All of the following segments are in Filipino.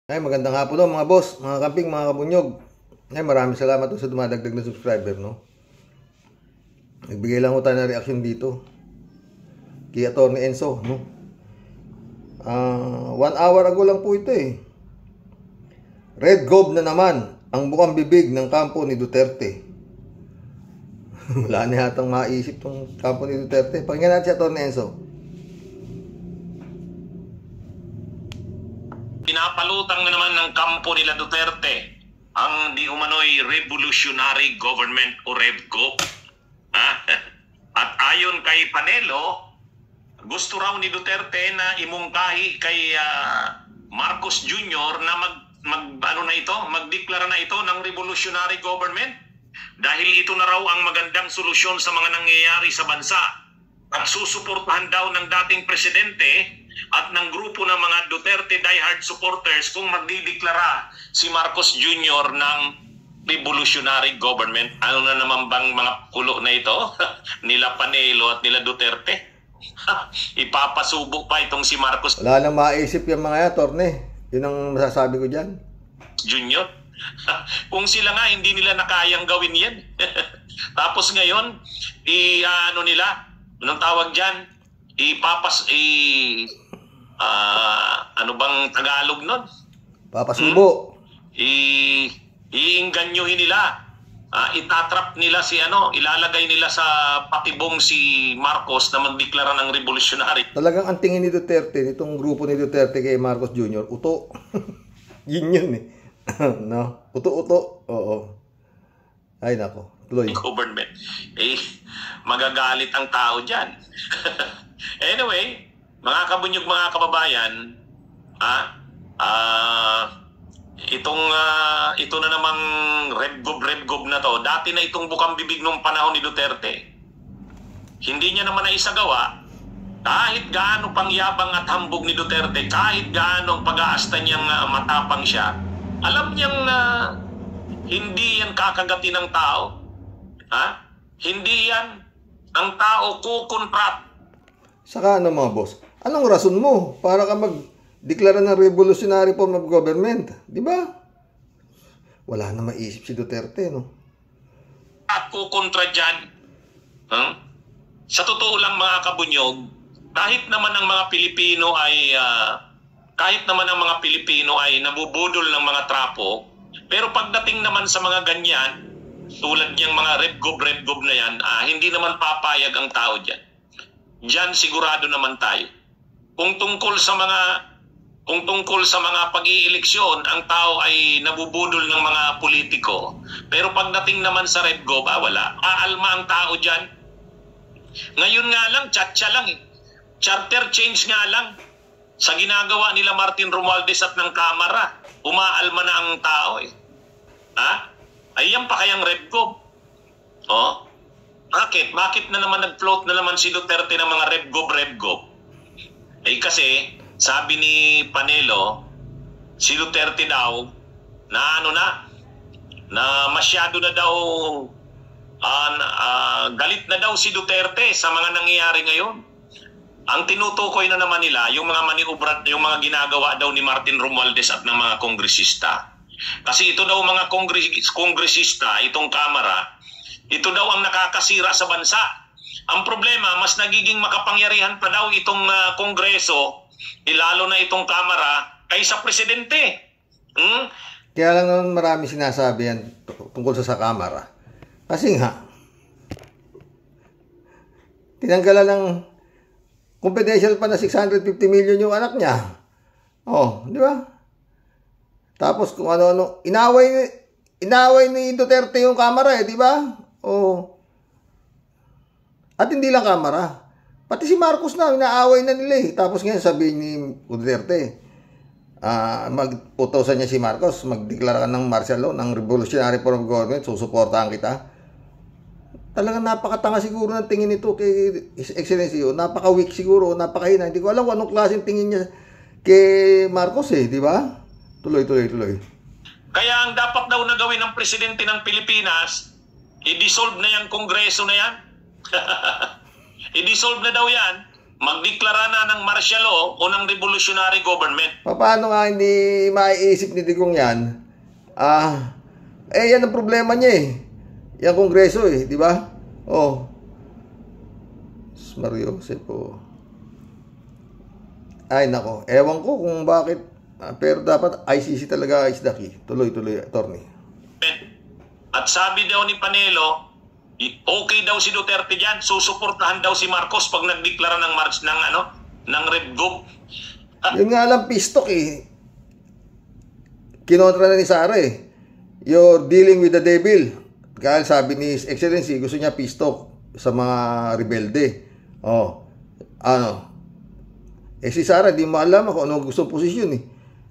Ay, magandang hapon no, mga boss, mga kamping, mga kabunyog. Ay, maraming salamat sa dumadagdag na subscriber, no? Nagbigay lang ko tayo ng reaction dito kay Atty. Enzo, no? 1 hour ago lang po ito eh. Red Gob na naman ang bukang bibig ng kampo ni Duterte. Wala na yatang maisip tong kampo ni Duterte. Pakinggan natin si Atty. Enzo. Pinapalutang na naman ng kampo nila Duterte ang di umano'y revolutionary government o RevGov. At ayon kay Panelo, gusto raw ni Duterte na imungkahi kay Marcos Jr. na magdeklara na ito ng revolutionary government dahil ito na raw ang magandang solusyon sa mga nangyayari sa bansa. At susuportahan daw ng dating presidente at ng grupo ng mga Duterte diehard supporters kung magdideklara si Marcos Jr. ng revolutionary government. Ano na naman bang mga kulo na ito? Nila Panelo at nila Duterte? Ipapasubo pa itong si Marcos Wala nang maisip yung mga yan, Torne. Yun ang masasabi ko dyan. Jr. Kung sila nga hindi nila nakayang gawin yan. Tapos ngayon, anong tawag dyan? Ano bang Tagalog nun? Papasubo. Iingganyuhin nila. Itatrap nila ilalagay nila sa patibong si Marcos na magdeklara ng revolutionary. Talagang ang tingin ni Duterte, nitong grupo ni Duterte kay Marcos Jr., uto. Yun eh. No? Uto-uto. Oo. Ay nako. Tuloy. Government. Magagalit ang tao dyan. Anyway, mga kabunyog, mga kababayan, ito na namang RevGov na to. Dati na itong bukang bibig nung panahon ni Duterte. Hindi niya naman naisagawa. Kahit gaano pangyabang at hambog ni Duterte, kahit gaano ang pag-aasta niyang matapang siya, alam niyang hindi yan kakagati ng tao. Hindi yan ang tao kukontrat. Saka mga boss, anong rason mo para ka magdeklara ng revolutionary form of government? Di ba? Wala na maisip si Duterte, no? At kukontra dyan. Sa totoo lang, mga kabunyog, kahit naman ang mga Pilipino ay nabubudol ng mga trapo, pero pagdating naman sa mga ganyan, tulad niyang mga RevGov na yan, hindi naman papayag ang tao dyan. Diyan sigurado naman tayo. Kung tungkol sa mga pag-ieleksyon, ang tao ay nabubudol ng mga politiko. Pero pagdating naman sa RevGov, wala. Aalma ang tao dyan. Ngayon nga lang, tsa lang eh. Charter change nga lang. Sa ginagawa nila Martin Romualdez at ng Kamara, umaalma na ang tao eh. Ayan pa kayang RevGov? Bakit na naman nag-float na naman si Duterte ng mga RevGov? Kasi sabi ni Panelo, si Duterte daw na masyado na daw galit na daw si Duterte sa mga nangyayari ngayon. Ang tinutukoy na naman nila yung mga maniubrat, yung mga ginagawa daw ni Martin Romualdez at ng mga kongresista. Kasi ito daw mga kongresista, itong Kamara, ito daw ang nakakasira sa bansa. Ang problema, mas nagiging makapangyarihan pa daw itong Kongreso, lalo na itong Kamara, kaysa Presidente. Kaya lang naman marami sinasabi yan tungkol sa Kamara. Kasi nga, tinanggalan ng confidential pa na 650 million yung anak niya. Di ba? Tapos kung ano-ano, inaway ni Duterte yung Kamara di ba? At hindi lang Kamara. Pati si Marcos na, inaaway na nila eh. Tapos ngayon sabihin ni Duterte, mag-utosan niya si Marcos, magdeklara ka ng martial law, ng revolutionary form of government, susuportahan kita. Talagang napakatanga siguro ng tingin nito kay His Excellency. Napaka-weak siguro, napakahina. Hindi ko alam kung anong klaseng tingin niya kay Marcos di ba? Tuloy. Kaya ang dapat daw na gawin ng presidente ng Pilipinas, i-dissolve na yung Kongreso na yan. I-dissolve na daw yan. magdeklara na ng martial law o ng revolutionary government. Paano nga hindi maiisip ni Digong yan? Yan ang problema niya eh. Yan kongreso eh, di ba? Oh. Mario Sepo. Ay nako, ewan ko kung bakit. Pero dapat ICC talaga is the key. Tuloy-tuloy, attorney. At sabi daw ni Panelo, okay daw si Duterte diyan, susuportahan daw si Marcos pag nagdeklara ng march ng RevGov. Yun nga lang pistok eh. Kinontra na ni Sara eh. You're dealing with the devil. Kaya sabi ni His Excellency, gusto niya pistok sa mga rebelde. Si Sara, di mo alam kung anong gustong posisyon eh.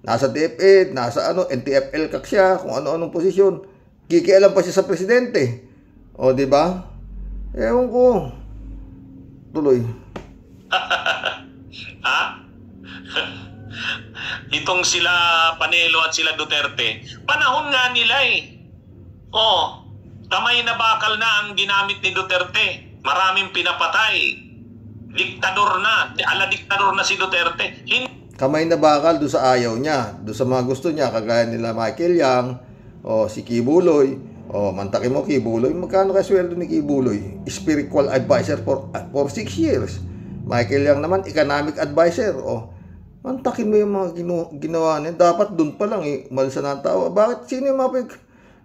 Nasa DepEd, nasa NTFL kak siya, kung ano-anong posisyon. Kikialam pa siya sa presidente. Di ba? Ewan ko. Tuloy. Itong sila Panelo at sila Duterte, panahon nga nila eh. Kamay na bakal na ang ginamit ni Duterte. Maraming pinapatay. Diktador na. Diktador na si Duterte. Kamay na bakal doon sa ayaw niya. Doon sa mga gusto niya. Kagaya nila Michael Yang. Si Kibuloy. Mantakin mo Kibuloy. Magkano kaya sweldo ni Kibuloy? Spiritual advisor for 6 years. Michael Yang naman, economic advisor. Mantakin mo yung mga ginawa niya. Dapat doon pa lang eh. Malsa na ang tao. Bakit? Sino yung mapig?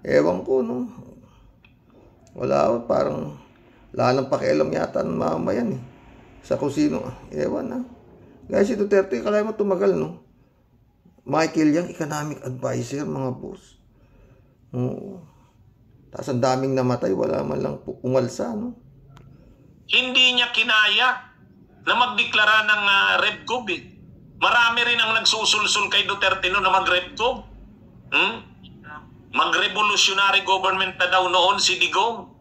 Ewan ko, no? Wala, parang wala nang pakialam yata ng mamayan eh. Sa kung sino. Ewan na. Guys, si Duterte, kalay mo tumagal, no? Michael Yang, economic advisor, mga boss. Tapos ang daming namatay, wala man lang umalsa, no? Hindi niya kinaya na magdeklara ng RevGov eh. Marami rin ang nagsusulsul kay Duterte no na mag-RevGov. Mag-revolutionary government na daw noon si Digong.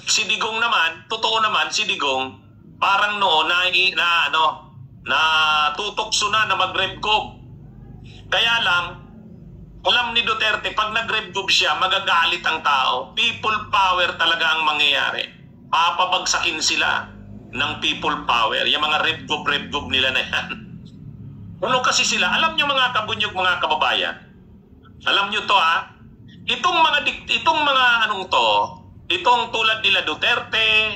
Si Digong naman, totoo naman si Digong, parang noon na tutokso na mag-RevGov. Kaya lang, alam ni Duterte, pag nag-RevGov siya, magagalit ang tao. People power talaga ang mangyayari. Papabagsakin sila ng people power. Yung mga RevGov nila na yan. Kasi sila, alam nyo mga kabunyog, mga kababayan, alam nyo to itong tulad nila Duterte,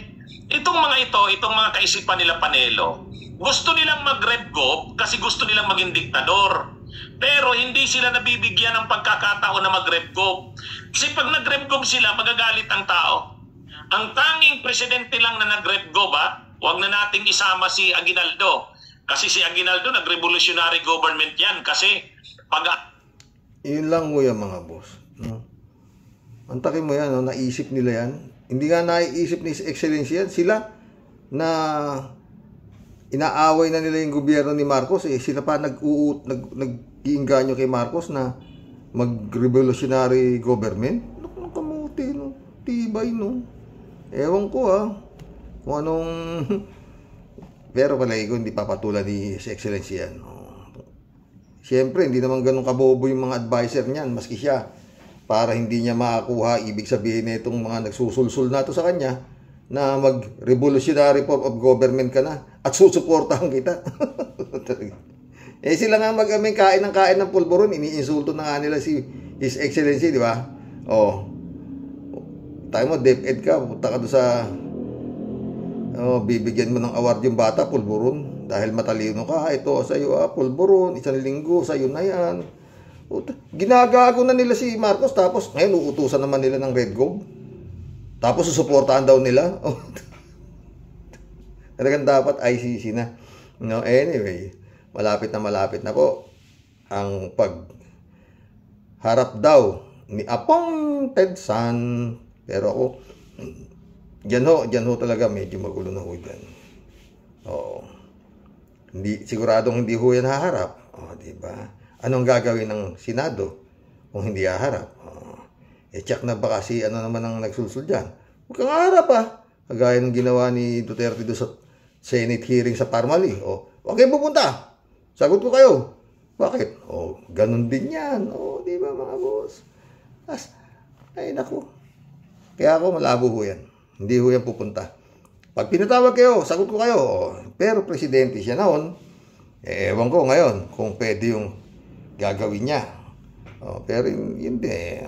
itong mga kaisipan nila Panelo, gusto nilang mag-RevGov kasi gusto nilang maging diktador. Pero hindi sila nabibigyan ng pagkakataon na mag-RevGov. Kasi pag nag-RevGov sila, magagalit ang tao. Ang tanging presidente lang na nag-RevGov, huwag na nating isama si Aguinaldo. Kasi si Aguinaldo, nag-revolutionary government yan. Kasi yun lang mo yan, mga boss. Antakin mo yan, naisip nila yan. Hindi nga naiisip ni Excellency yan. Sila na inaaway na nila yung gobyerno ni Marcos. Sila pa nag-iinganyo kay Marcos na mag-revolutionary government. Anong kamuti, no? Tibay, no? Ewan ko, kung anong... Pero palagi ko hindi papatulan ni His Excellency yan. Siyempre, hindi naman ganun kabobo yung mga advisor niyan, maski siya. Para hindi niya makakuha, ibig sabihin na itong mga nagsusulsul na to sa kanya, na mag-revolutionary form of government ka na, at susuportahan kita. Sila nga kain ng pulburon, iniinsulto na nga nila si His Excellency, di ba? Tayo mo, DepEd ka, punta ka doon sa... bibigyan mo ng award yung bata, pulburon. Dahil matalino ka, ito sa'yo, pulburon, 1 linggo, sa'yo na yan. Ginagago na nila si Marcos, tapos ngayon uutusan naman nila ng RevGov. Tapos susuportahan daw nila. Talagang dapat ICC na. Anyway, malapit na po ang pagharap daw ni Appointed Son. Pero ako, Diyan ho talaga medyo magulo na ho dyan. Siguradong hindi ho yan haharap. Diba? Anong gagawin ng Senado kung hindi haharap? Check na ba kasi naman ang nagsulsul dyan? Huwag kang haharap Kagaya ng ginawa ni Duterte doon sa Senate hearing sa Parmali. Huwag kayo pupunta. Sagot ko kayo. Bakit? Ganun din yan. Diba mga boss? Ay naku. Kaya ako malabo ho yan. Hindi ho yan pupunta. Pag pinatawag kayo, sagot ko kayo. Pero presidente siya noon. Ewan ko ngayon kung pwede yung gagawin niya. Pero hindi.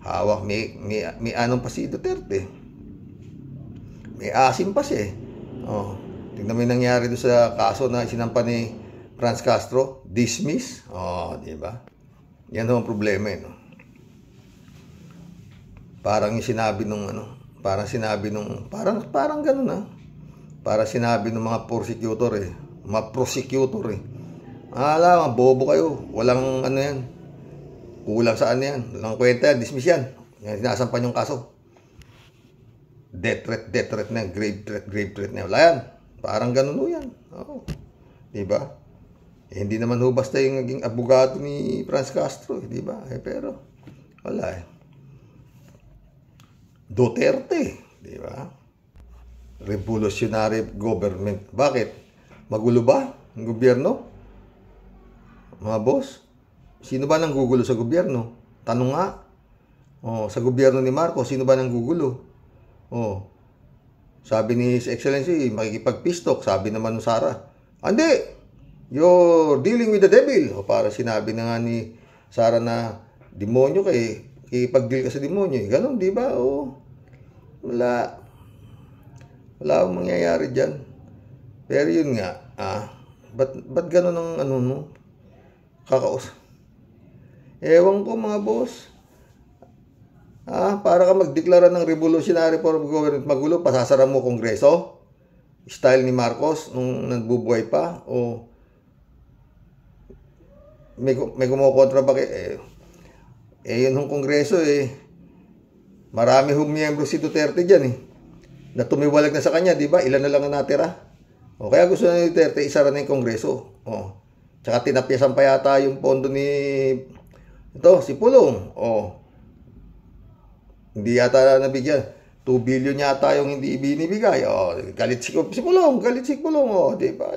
Hawak, may anong pa si Duterte. May asim pa siya. Tingnan mo yung nangyari doon sa kaso na sinampa ni Franz Castro. Dismiss. Di ba? Yan ang problema. Parang yung sinabi nung parang ganun Parang sinabi ng mga prosecutor mga prosecutor mga bobo kayo, walang yan, kulang saan yan, walang kwenta yan, dismiss yan, sinasampan yung kaso, death threat na, grave threat na, wala yan, parang ganun yan, diba? Hindi naman basta yung naging abogado ni Franz Castro, diba? Pero wala Duterte, di ba? Revolutionary government. Bakit? Magulo ba ang gobyerno? Mga boss, sino ba nang gugulo sa gobyerno? Tanong nga. Sa gobyerno ni Marcos, sino ba nang gugulo? Sabi ni His Excellency, makikipagpistok. Sabi naman ng Sara, hindi, you're dealing with the devil. Para sinabi na nga ni Sara na demonyo kay ipag-deal ka sa demonyo. Ganon, di ba? Wala akong mangyayari dyan. Pero yun nga, ba't ganon ang kakaos? Ewan ko mga boss. Para ka magdeklara ng revolutionary form of government, magulo, pasasara mo kongreso? Style ni Marcos nung nagbubuhay pa? O may kumukontra ba kayo? Yun yung kongreso marami miyembro si Duterte dyan na tumiwalag na sa kanya, di ba? Ilan na lang ang natira. Kaya gusto na ni Duterte isara na yung kongreso. Tsaka tinapyasan pa yata yung pondo ni si Pulong. Hindi yata nabigyan. 2 billion yata yung hindi binibigay. Galit si Pulong, di ba?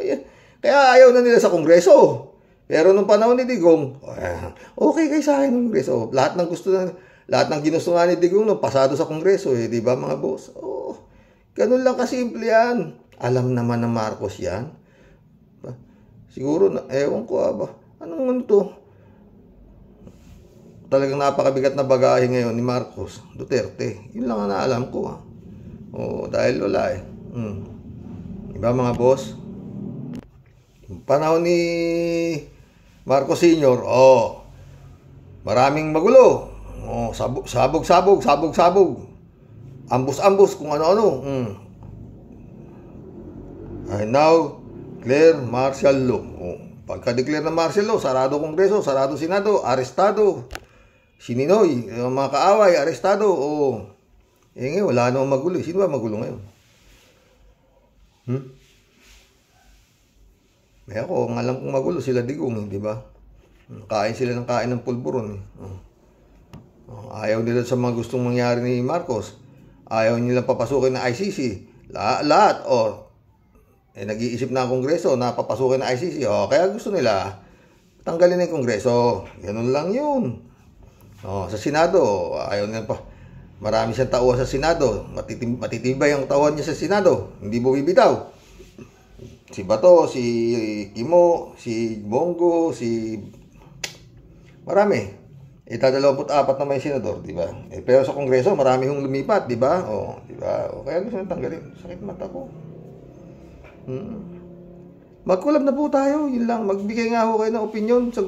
Kaya ayaw na nila sa kongreso. Pero nung panahon ni Digong, okay kayo sa akin ng kongreso. Lahat ng ginusto nga ni Digong pasado sa kongreso, di ba mga boss? Ganun lang kasimple yan. Alam naman ng Marcos yan. Siguro, ewan ko anong to? Talagang napakabigat na bagahe ngayon ni Marcos Duterte. Yun lang ang naalam ko. Dahil wala Di ba mga boss? Panahon ni Marcos Sr., maraming magulo. Sabog. Ambus, kung ano-ano. And now, declare martial law. Pagka-declare ng martial law, sarado Kongreso, sarado Senado, arestado. Si Ninoy, mga kaaway, arestado. Ngayon, wala namang magulo. Sino ba magulo ngayon? Ako, ang alam kong magulo, sila Digong, di ba? Kain sila ng pulburon. Ayaw nila sa mga gustong mangyari ni Marcos. Ayaw nilang papasukin ng ICC. Lahat, nag-iisip na ang Kongreso na papasukin ng ICC. Kaya gusto nila tanggalin na yung Kongreso. Ganun lang yun. Sa Senado, ayaw nila pa. Marami siyang tauhan sa Senado. Matitibay ang tauhan niya sa Senado. Hindi bumibitaw. Si Bato, si Kimo, si Bongo, marami. 24 na may senador, di ba? Pero sa Kongreso, marami hong lumipat, di ba? Di ba? Kaya gusto nang tanggalin. Sakit mata ko. Mag-collab na po tayo, yun lang. Magbigay nga ho kayo ng opinion sa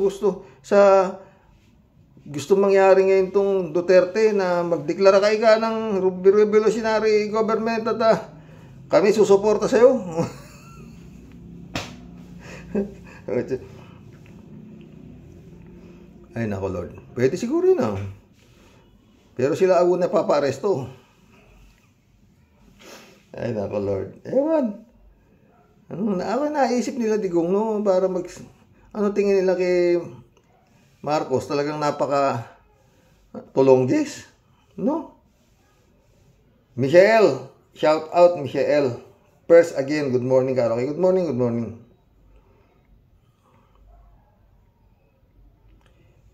gusto mangyari ngayon tong Duterte na magdeklara kayo ng revolutionary government at kami susuporta sa'yo. Ay nako Lord, pwede siguro yun pero sila ako na papa-aresto. Ay nako Lord, ewan. Ako naisip nila Digong para tingin nila kay Marcos, talagang napaka tulonggis, no? Michelle, shout out Michelle. First again, good morning Karo. Okay, good morning.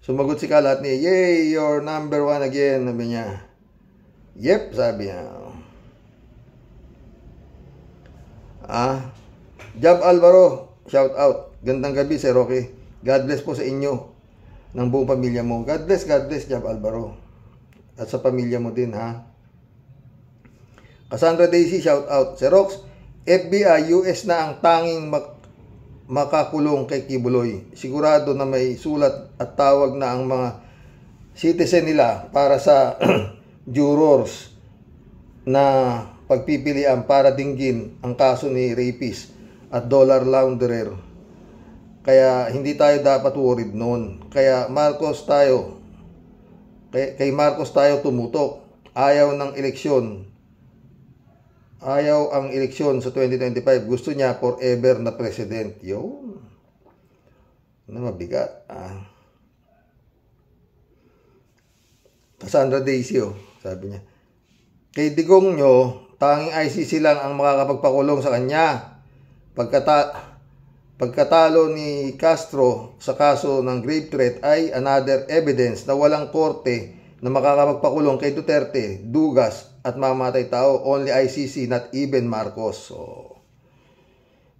Sumagot si Kalat niya, yay, you're number 1 again, sabi niya. Yep, sabi niya. Jab Alvaro, shout out. Gandang gabi, Sir Roque. God bless po sa inyo ng buong pamilya mo. God bless, Jab Alvaro. At sa pamilya mo din, ha. Cassandra Daisy, shout out. Sir Rox, FBI, US na ang tanging makakulong kay Kibuloy. Sigurado na may sulat at tawag na ang mga citizen nila para sa jurors na pagpipilian para dinggin ang kaso ni rapist at dollar launderer. Kaya hindi tayo dapat worried noon. Kaya kay Marcos tayo tumutok. Ayaw ang eleksyon sa 2025. Gusto niya forever na president. Yun. Mabigat. Cassandra Daisy, sabi niya. Kay Digong nyo, tanging ICC lang ang makakapagpakulong sa kanya. Pagkatalo ni Castro sa kaso ng grave threat ay another evidence na walang korte na makakapagpakulong kay Duterte, Dugas at mamatay tao. Only ICC, not even Marcos. So,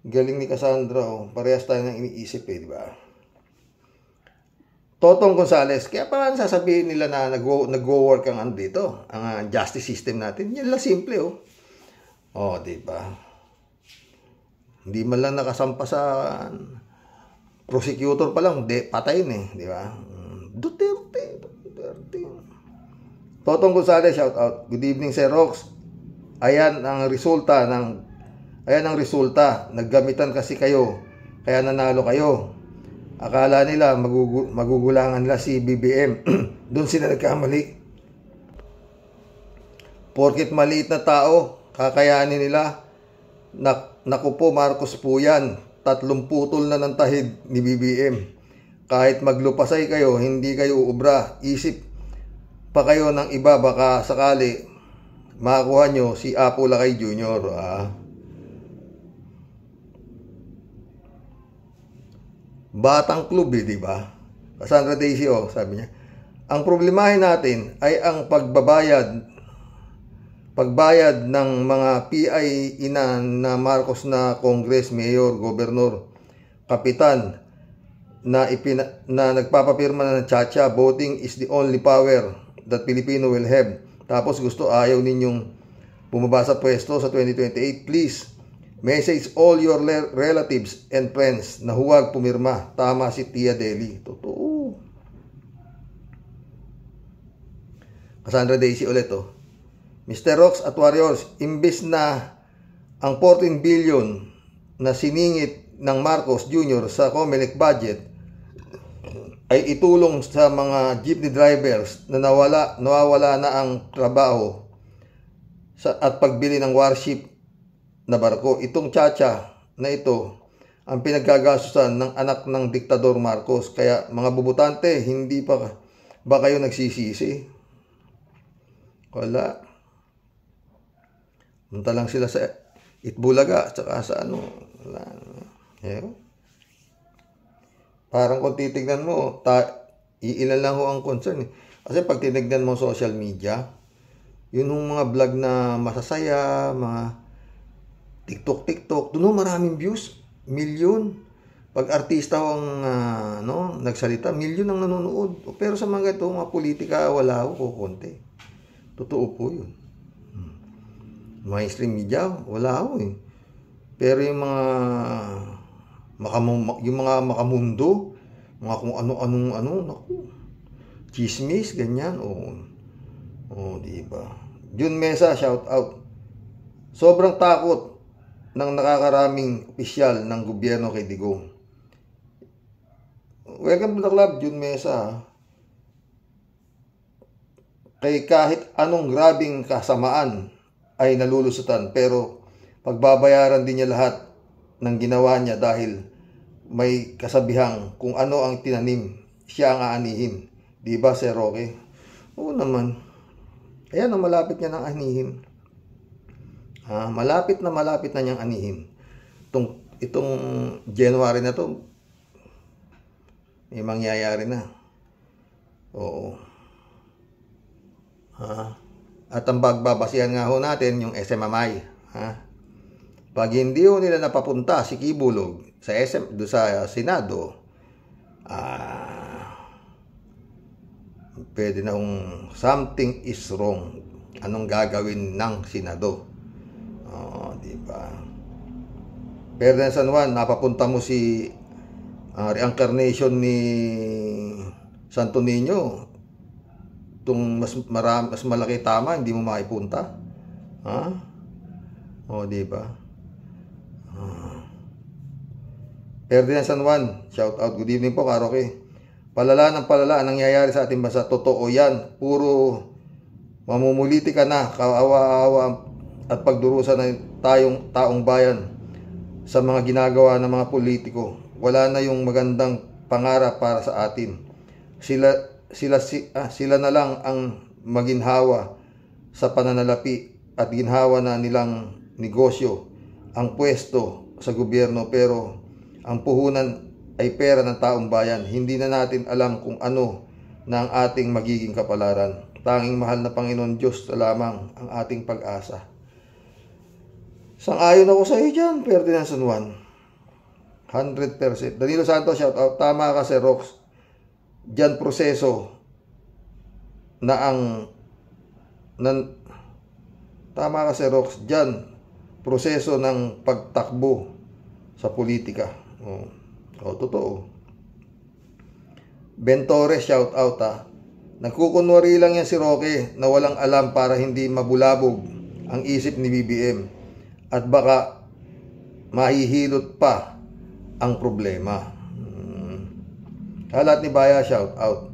galing ni Cassandra. Parehas tayo nang iniisip di ba? Totong Gonzales, kaya pa sasabihin nila na nag-work ang dito, ang justice system natin. Yan lang simple, di ba? Hindi man lang nakasampa sa prosecutor pa lang, patay di ba? Duterte. Totong Gonzales, shout out. Good evening, Sir Rox. Ayan ang resulta. Naggamitan kasi kayo, kaya nanalo kayo. Akala nila magugulangan nila si BBM. Doon sila nagkamali. Porkit maliit na tao, kakayanin nila. Naku po, Marcos po yan. 3 putol na ng tahid ni BBM. Kahit maglupasay kayo, hindi kayo uubra. Isip pa kayo ng iba, baka sakali makakuha nyo si Apo Lakay Jr. Batang club di ba? Cassandra Daisy, sabi niya. Ang problemahin natin ay ang pagbayad ng mga PI na Marcos na Congress, Mayor, Gobernador, Kapitan na nagpapapirma ng chacha. Voting is the only power that Filipino will have. Tapos ayaw ninyong bumaba sa pwesto sa 2028. Please, message all your relatives and friends na huwag pumirma. Tama si Tia Deli. Totoo. Cassandra Daisy ulit, Mr. Rox at Warriors, imbis na ang 14 billion na siningit ng Marcos Jr. sa COMELEC budget ay itulong sa mga jeepney drivers na nawawala na ang trabaho at pagbili ng warship na barko. Itong chacha na ito ang pinaggagastusan ng anak ng diktador Marcos. Kaya mga bubutante, hindi pa ba kayo nagsisisi? Wala. Punta lang sila sa Itbulaga at saka sa wala. Parang kung titignan mo, iilan lang ang concern. Kasi pag tinignan mo social media, yun yung mga vlog na masasaya, mga TikTok, doon maraming views, milyon. Pag artista ang nagsalita, milyon ang nanonood. Pero sa mga ito, mga politika, wala kukunti. Totoo po yun. Mainstream media, wala Pero yung mga makamundo, mga kung ano-anong naku. Chismis, ganyan. Diba? Jun Mesa, shout out. Sobrang takot ng nakakaraming opisyal ng gobyerno kay Digong. Welcome to the club, Jun Mesa. Kay kahit anong grabing kasamaan ay nalulusutan, pero pagbabayaran din niya lahat ng ginawa niya dahil may kasabihang kung ano ang tinanim, siya ang aanihin. Diba, Sir Roque? Oo naman. Ayan, malapit niya ng anihin. Malapit na niyang anihin. Itong January na to, may mangyayari na. Oo. At ang bagbabasihan nga ho natin, yung SMMI. Pag hindi ho nila napapunta si Kibulog sa sa Senado, pwede na something is wrong. Anong gagawin ng Senado? Di ba? Pero na San Juan, napapunta mo si reincarnation ni Santo Niño, itong mas malaki tama, hindi mo maipunta. Di ba? Ferdinand San Juan, shout out, good evening po, Karoke. Palala ng palala ang nangyayari sa ating bansa, totoo yan. Puro mamumuliti ka na, kawawa at pagdurusa na tayong taong bayan sa mga ginagawa ng mga politiko. Wala na yung magandang pangarap para sa atin. Sila na lang ang maginhawa sa pananalapi at ginhawa na nilang negosyo ang pwesto sa gobyerno, pero ang puhunan ay pera ng taong bayan. Hindi na natin alam kung ano na ang ating magiging kapalaran. Tanging mahal na Panginoon Diyos na lamang ang ating pag-asa. Sang-ayon ako sa iyo dyan, Ferdinand San Juan. 100%. Danilo Santos, shout out. Tama ka, Sir Rox. Diyan proseso na tama ka, Sir Rox. Diyan proseso ng pagtakbo sa politika. Totoo. Ben Torres, shout out Nagkukunwari lang yan si Roque na walang alam para hindi mabulabog ang isip ni BBM at baka mahihilot pa ang problema. Halat ni Baya, shout out.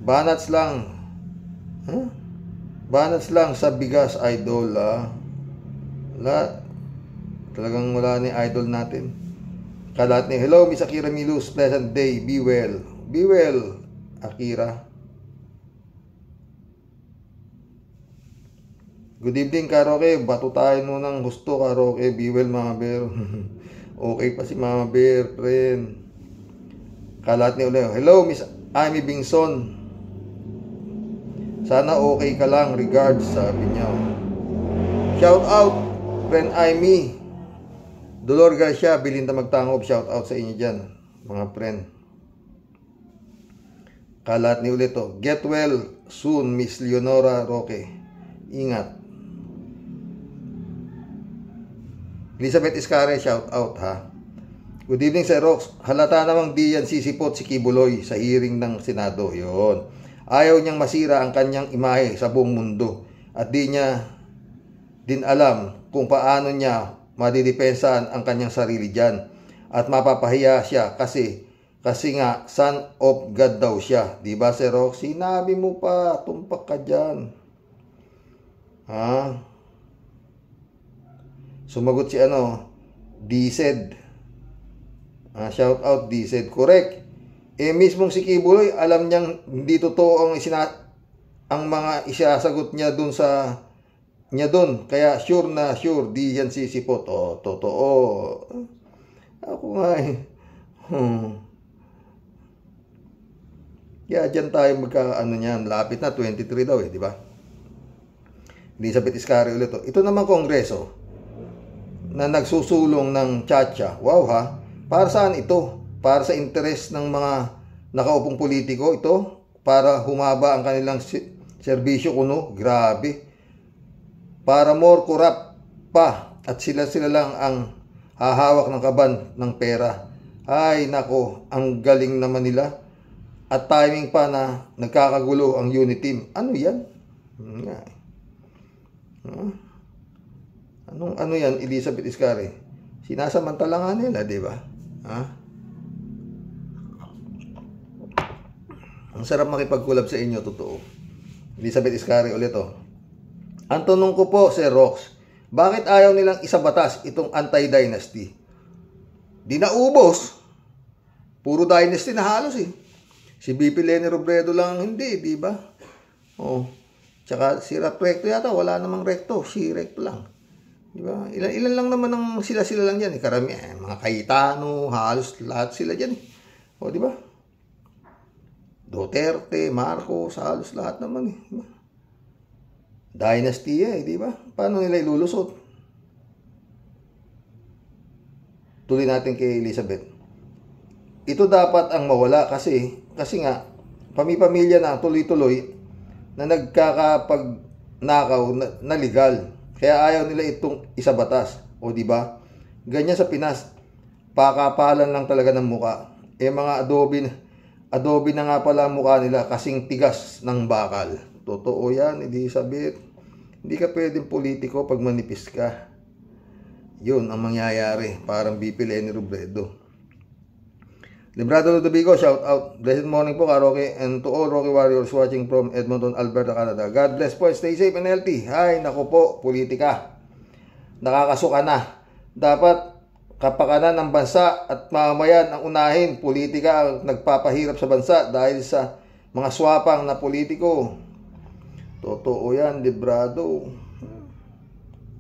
Banats lang. Banats lang sa bigas, idol. Talagang wala ni idol natin. Kalat ni, hello Miss Akira Milus, pleasant day, be well. Be well, Akira. Good evening, Karoke. Bato tayo nun ng gusto, Karoke. Be well, Mama Bear. Okay pa si Mama Bear, friend. Kalat ni Uleo, hello Miss Amy Bingson. Sana okay ka lang, regards, sabi niya. Shout out, friend Amy. Dolor Garcia, Belinda Magtangob, shout out sa inyo dyan, mga friend. Kalat ni Ulito, get well soon, Miss Leonora Roque. Ingat. Elizabeth Iscare, shout out Good evening, Sir Rox. Halata namang di yan sisipot si Kibuloy sa hearing ng Senado. Yun. Ayaw niyang masira ang kanyang imahe sa buong mundo at di niya din alam kung paano niya madidepensahan ang kanyang sarili dyan at mapapahiya siya kasi nga son of God daw siya. Diba, Sir Rox? Sinabi mo pa, tumpak ka dyan. Sumagot si Dized. Shout out Dized. Correct. Mismong si Kibuloy, alam niyang hindi totoo ang mga isasagot niya dun sa kaya sure na sure di yan sisipot. Totoo. Ako nga Kaya dyan tayo niyan, lapit na 23 daw di ba? Elizabeth Iscari ulit Ito naman kongreso na nagsusulong ng tchatcha. Wow para saan ito? Para sa interes ng mga nakaupong politiko ito? Para humaba ang kanilang serbisyo kuno? Grabe. Para more corrupt pa at sila lang ang hahawak ng kaban ng pera. Ay nako, ang galing naman nila. At timing pa na nagkakagulo ang unit team. Ano yan? Ano yan, Elizabeth Iscari? Sinasamantala nga nila, di ba? Ang sarap makipagkulab sa inyo, totoo. Elizabeth Iscari ulit Ang tanong ko po, Sir Rox, bakit ayaw nilang isabatas itong anti-dynasty? Di naubos. Puro dynasty na halos Si BP Leni Robredo lang hindi, di ba? Tsaka si Recto yata, wala namang Recto. Si Recto lang. Di ba? Ilan lang naman ang sila lang dyan. Karami, mga Cayetano, halos lahat sila dyan. Di ba? Duterte, Marcos, halos lahat naman. Dynasty di ba? Paano nila ilulusot? Tuloy natin kay Elizabeth. Ito dapat ang mawala kasi nga pamilya na tuloy-tuloy na nagkakapagnakaw na legal. Kaya ayaw nila itong isabatas. O di ba? Ganyan sa Pinas. Pakapalan lang talaga ng muka. Mga adobe na nga pala ang mukha nila kasing tigas ng bakal. Totoo yan, Elizabeth. Hindi ka pwedeng politiko pag manipis ka. Yun ang mangyayari. Parang BP Lenny Robredo. Librado Ludovico, shout out. Blessed morning po, Rocky, and to all Rocky Warriors watching from Edmonton, Alberta, Canada. God bless po, stay safe and healthy. Hay, naku po, politika. Nakakasuka na. Dapat kapakanan ng bansa at mamamayan ang unahin. Politika ang nagpapahirap sa bansa dahil sa mga swapang na politiko. Totoo yan, Librado.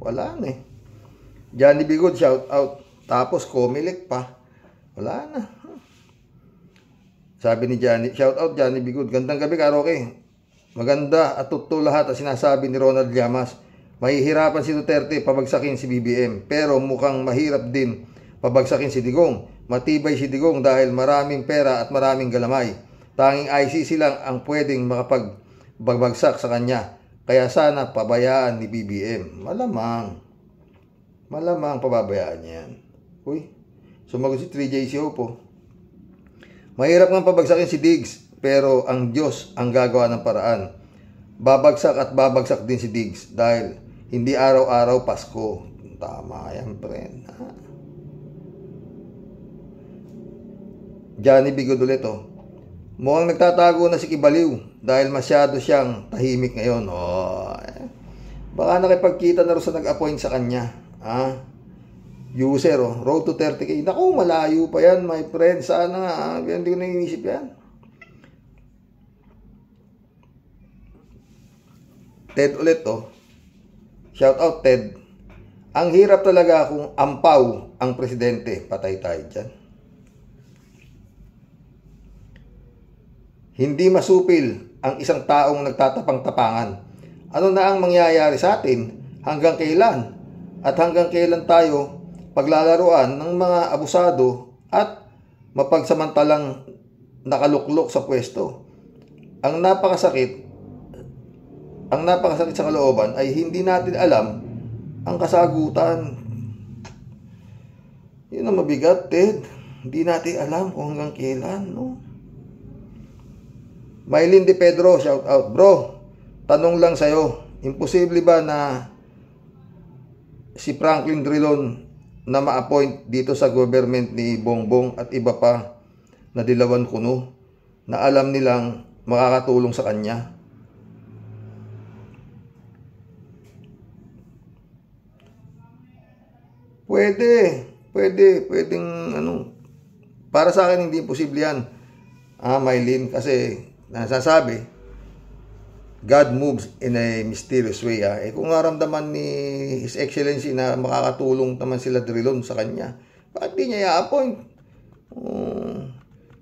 Wala na eh. Johnny Bigod, shout out. Tapos Comelec pa. Wala na. Sabi ni Johnny, shout out Johnny Bigod. Gandang gabi, Rocky. Maganda at totoo lahat ang sinasabi ni Ronald Llamas. Mahihirapan si Duterte pabagsakin si BBM. Pero mukhang mahirap din pabagsakin si Digong. Matibay si Digong dahil maraming pera at maraming galamay. Tanging ICC lang ang pwedeng makapagbagsak sa kanya. Kaya sana pabayaan ni BBM. Malamang pababayaan niya yan. Uy, sumagot si 3JC Hopo. Mahirap nga pabagsakin si Diggs, pero ang Diyos ang gagawa ng paraan. Babagsak at babagsak din si Diggs dahil hindi araw-araw Pasko. Tama yan, friend. Johnny Bigod ulit, Mukhang nagtatago na si Kibaliw dahil masyado siyang tahimik ngayon. Baka nakipagkita na rin sa nag-appoint sa kanya. User, road to 30K. Naku, malayo pa yan, my friend. Sana, hindi ko na inisip yan. Ted ulit, Shout out, Ted. Ang hirap talaga kung ampaw ang presidente. Patay tayo dyan. Hindi masupil ang isang taong nagtatapang-tapangan. Ano na ang mangyayari sa atin? Hanggang kailan? At hanggang kailan tayo paglalaruan ng mga abusado at mapagsamantalang nakaluklok sa pwesto? Ang napakasakit sa kalooban ay hindi natin alam ang kasagutan. Yun ang mabigat, Ted. Hindi natin alam kung hanggang kailan, Maylin De Pedro, shout out. Bro, tanong lang sa'yo, imposible ba na si Franklin Drilon na ma-appoint dito sa government ni Bongbong at iba pa na dilawan kuno na alam nilang makakatulong sa kanya? Pwedeng para sa akin hindi imposible yan. Maylin, kasi nasasabi God moves in a mysterious way. Kung naramdaman ni His Excellency na makakatulong naman sila Drilon sa kanya, bakit di niya i-appoint?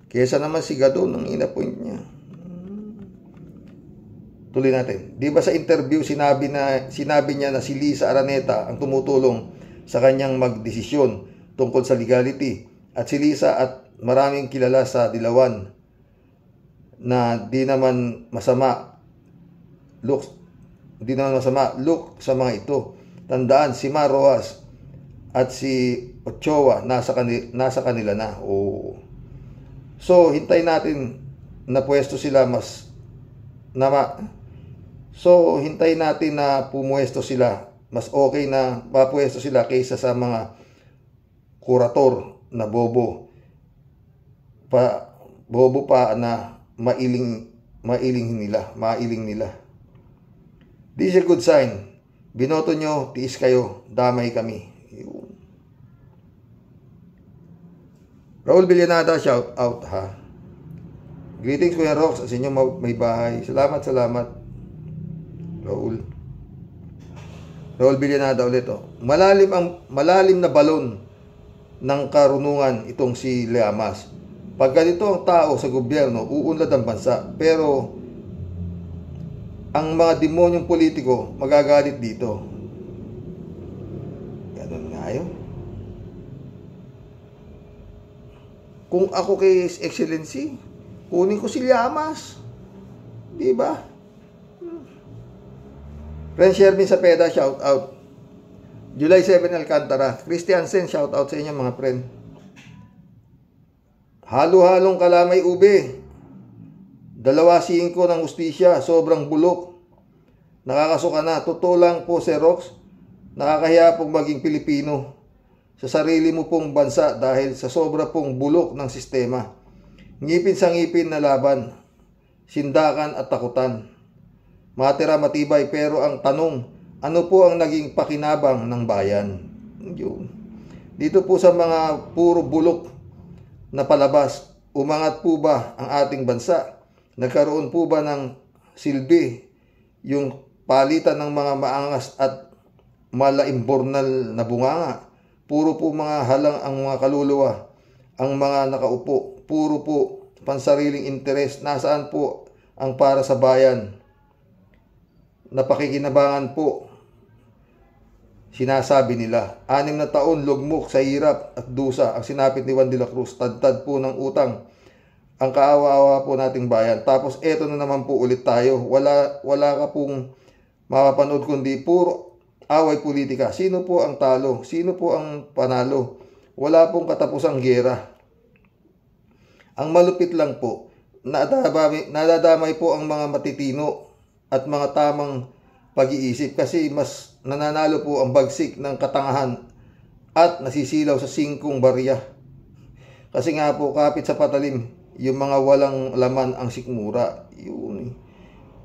Kesa naman si Gadon ang in-appoint niya. Tuloy natin. Di ba sa interview sinabi niya na si Lisa Araneta ang tumutulong sa kanyang magdesisyon tungkol sa legality, at si Lisa at maraming kilala sa Dilawan na di naman masama look sa mga ito. Tandaan, si Mar Rojas at si Ochoa nasa kanila na. So hintay natin na pwesto sila hintay natin na pumuesto sila. Mas okay na mapwesto sila kaysa sa mga kurator na bobo pa na mailing nila. This is a good sign. Binoto nyo, tiis kayo, damay kami. Yun. Raul Villanada, shout out Greetings Kuya Rox sa inyong may bahay. Salamat. Raul Villanada ulit. Malalim na balon ng karunungan itong si Llamas. Pag ganito ang tao sa gobyerno, uunlad ang bansa. Pero ang mga demonyong politiko magagalit dito. Ganun nga yun. Kung ako kay His Excellency, kunin ko si Llamas. Diba? Friend Shervin Cepeda, shout out. July 7 Alcantara. Christiansen, shout out sa inyo mga friend. Halo-halong kalamay ube. 2.5 ng ustisya, sobrang bulok. Nakakasuka na. Totoo lang po, Xerox. Nakakahiya pong maging Pilipino sa sarili mo pong bansa dahil sa sobra pong bulok ng sistema. Ngipin sa ngipin na laban. Sindakan at takutan. Matira matibay pero ang tanong, ano po ang naging pakinabang ng bayan? Yun. Dito po sa mga puro bulok na palabas, umangat po ba ang ating bansa? Nagkaroon po ba ng silbi yung palitan ng mga maangas at malaimbornal na bunganga? Puro po mga halang ang mga kaluluwa, ang mga nakaupo. Puro po pansariling interes. Nasaan po ang para sa bayan? Napakikinabangan po. Sinasabi nila, 6 na taon lugmok sa hirap at dusa ang sinapit ni Juan de la Cruz. Tad-tad po ng utang ang kaawa-awa po nating bayan. Tapos eto na naman po ulit tayo. Wala ka pong mapapanood kundi puro away politika. Sino po ang talo? Sino po ang panalo? Wala pong katapusang gera. Ang malupit lang po, nadadamay po ang mga matitino at mga tamang pag-iisip kasi mas nananalo po ang bagsik ng katangahan at nasisilaw sa 5 barya. Kasi nga po, kapit sa patalim, yung mga walang laman ang sikmura. Yun.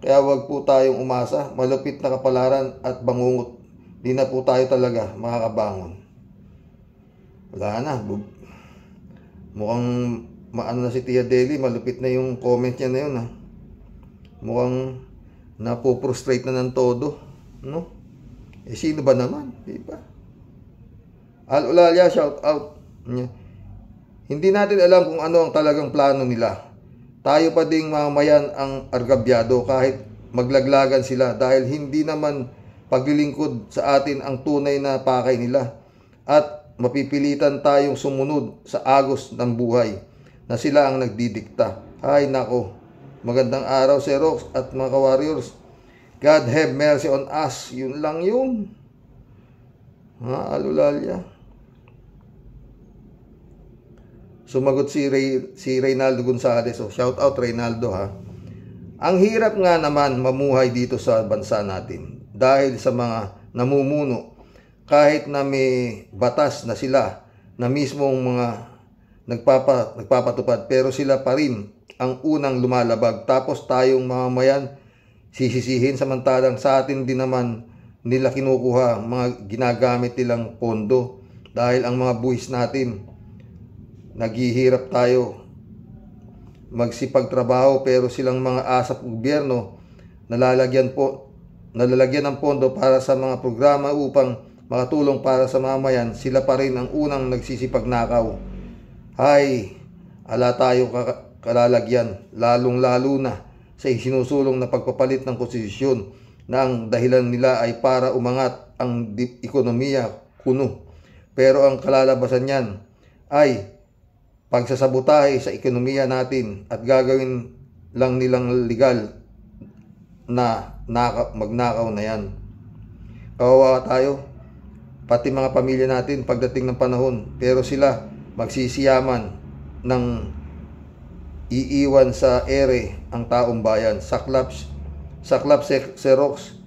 Kaya wag po tayong umasa, malupit na kapalaran at bangungot. Di na po tayo talaga makakabangon. Wala na. Mukhang maano na si Tia Deli, malupit na yung comment niya na yun. Ha? Mukhang napoprostrate na ng todo. No? Eh sino ba naman? Diba? Al-Ulalia, shout out. Hindi natin alam kung ano ang talagang plano nila. Tayo pa ding mamayan ang argabyado kahit maglaglagan sila dahil hindi naman paglilingkod sa atin ang tunay na pakay nila. At mapipilitan tayong sumunod sa agos ng buhay na sila ang nagdidikta. Ay nako, magandang araw Xerox at mga ka-warriors. God have mercy on us. Yun lang yun. Ha, Al-Ulalia. Sumagot si Reynaldo Gonzales. So, shout out Reynaldo ha. Ang hirap nga naman mamuhay dito sa bansa natin dahil sa mga namumuno kahit na may batas na sila na mismong mga nagpapatupad pero sila pa rin ang unang lumalabag tapos tayong mamamayan sisisihin samantalang sa atin din naman nila kinukuha mga ginagamit nilang pondo dahil ang mga buwis natin naghihirap tayo magsipagtrabaho pero silang mga asap gobyerno nalalagyan ng pondo para sa mga programa upang makatulong para sa mamayan, sila pa rin ang unang nagsisipagnakaw. Hay, ala tayo kalalagyan, lalong-lalo na sa isinusulong na pagpapalit ng konstitusyon na ang dahilan nila ay para umangat ang ekonomiya kuno. Pero ang kalalabasan niyan ay pagsasabotahe sa ekonomiya natin at gagawin lang nilang legal na magnakaw na yan. Kawawa tayo, pati mga pamilya natin pagdating ng panahon, pero sila magsisiyaman ng iiwan sa ere ang taong bayan. Saklap Xerox.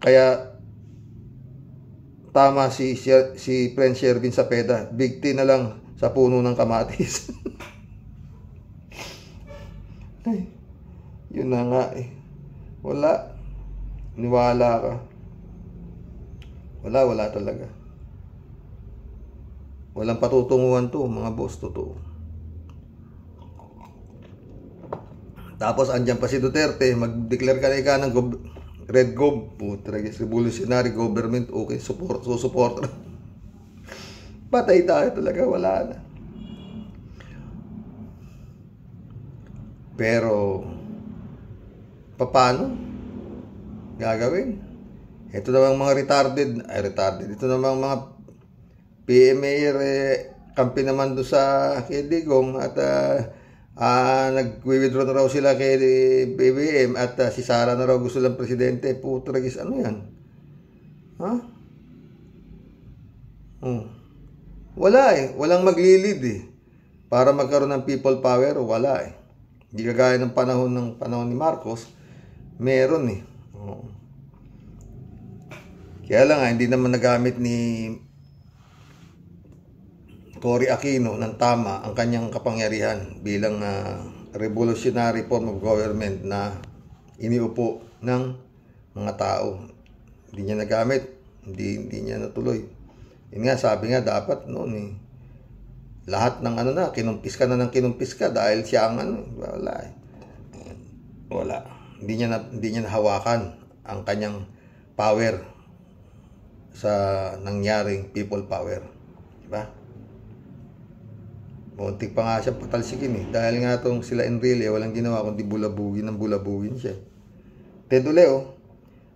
Kaya tama si Friend Shervin Cepeda, bigti na lang sa puno ng kamatis. Ay, yun na nga eh. Wala. Niwala ka. Wala talaga. Walang patutunguhan to, mga boss, totoo. Tapos andyan pa si Duterte, mag-declare ka na ika ng Red Gov, revolutionary government, okay, support. Patay tayo talaga, wala na. Pero paano gagawin? Ito namang mga retarded. Ito namang mga PMA kampi naman doon sa kay Digong at nag-withdraw na raw sila kay BBM at si Sara na raw gusto lang presidente. Putragis, ano yan? Ha? Wala walang maglilid para magkaroon ng people power. Wala hindi kagaya ng panahon ni Marcos, meron kaya lang hindi naman nagamit ni Cory Aquino ng tama ang kanyang kapangyarihan bilang revolutionary form of government na iniupo ng mga tao. Hindi niya nagamit, hindi niya natuloy. Yun nga, sabi nga dapat noon lahat ng kinumpis ka dahil siya ang wala. Hindi niya nahawakan ang kanyang power sa nangyaring people power. Diba? Muntik pa nga siya patalsikin dahil nga sila Enrile walang ginawa kundi bulabugin siya. Ted Uleo,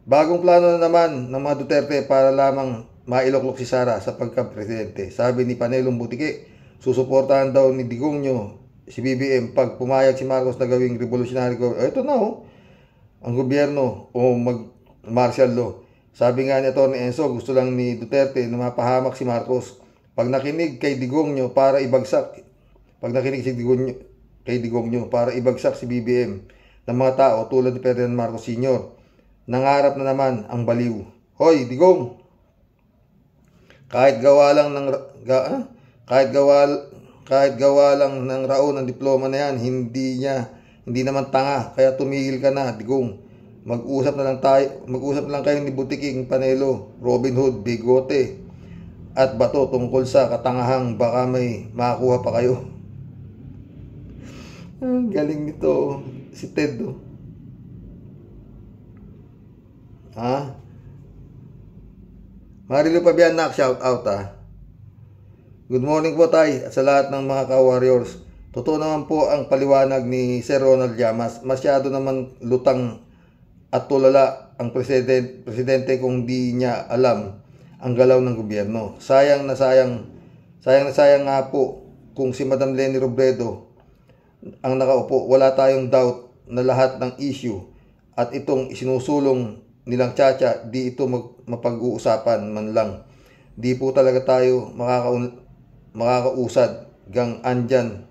bagong plano na naman ng mga Duterte para lamang mailoklok si Sara sa pagka-presidente. Sabi ni Panelong Butiki, susuportahan daw ni Digongyo si BBM pag pumayag si Marcos na gawing revolutionary government. Ito na ang gobyerno o mag-martial law. Sabi nga ni Atty. Enzo, gusto lang ni Duterte na mapahamak si Marcos. Pag nakinig kay Digongyo para ibagsak si BBM ng mga tao tulad ni Ferdinand Marcos Sr., nangarap na naman ang baliw. Hoy, Digong! Kahit gawa lang ng raon ng diploma na yan, hindi naman tanga, kaya tumigil ka na, Digong. Mag-usap na lang kayo ni Butiking, Panelo, Robin Hood, Bigote at Bato tungkol sa katangahang baka may makakuha pa kayo. Ang galing nito si Ted. Marilu Pabianak, shout out Good morning po tay at sa lahat ng mga ka-warriors. Totoo naman po ang paliwanag ni Sir Ronald Llamas. Masyado naman lutang at tulala ang presidente kung di niya alam ang galaw ng gobyerno. Sayang na sayang nga po kung si Madam Leni Robredo ang nakaupo. Wala tayong doubt na lahat ng issue at itong isinusulong nilang Chacha, di ito mapag-uusapan man lang. Di po talaga tayo makakausad gang andyan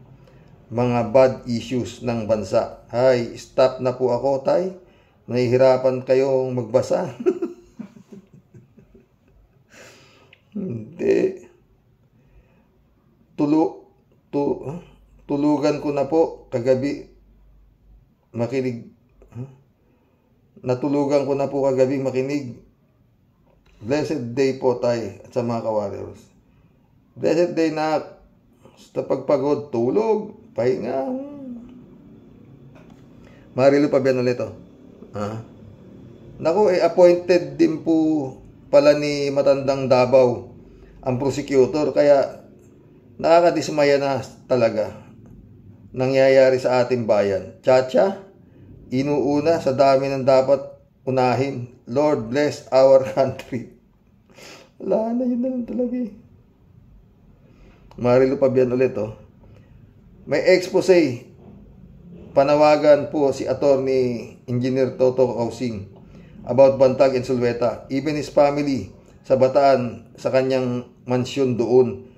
mga bad issues ng bansa. Hay, stop na po ako tay. Nahihirapan kayong magbasa. Hindi. Tulugan ko na po kagabi makinig. Natulugan ko na po kagabi makinig. Blessed day po tay at sa mga ka-warriors. Blessed day na sa pagpagod, tulog, pahinga. Marilu Pabian ulit Naku, appointed din po pala ni Matandang Davao ang prosecutor, kaya nakakadismaya na talaga nangyayari sa ating bayan. Chacha, inuuna sa dami ng dapat unahin. Lord bless our country. Wala na, yun na lang talaga Marilu Pabian ulit May expose. Panawagan po si Attorney Engineer Toto Kausing about Bantag and Sulweta. Even his family sa Bataan, sa kanyang mansyon doon.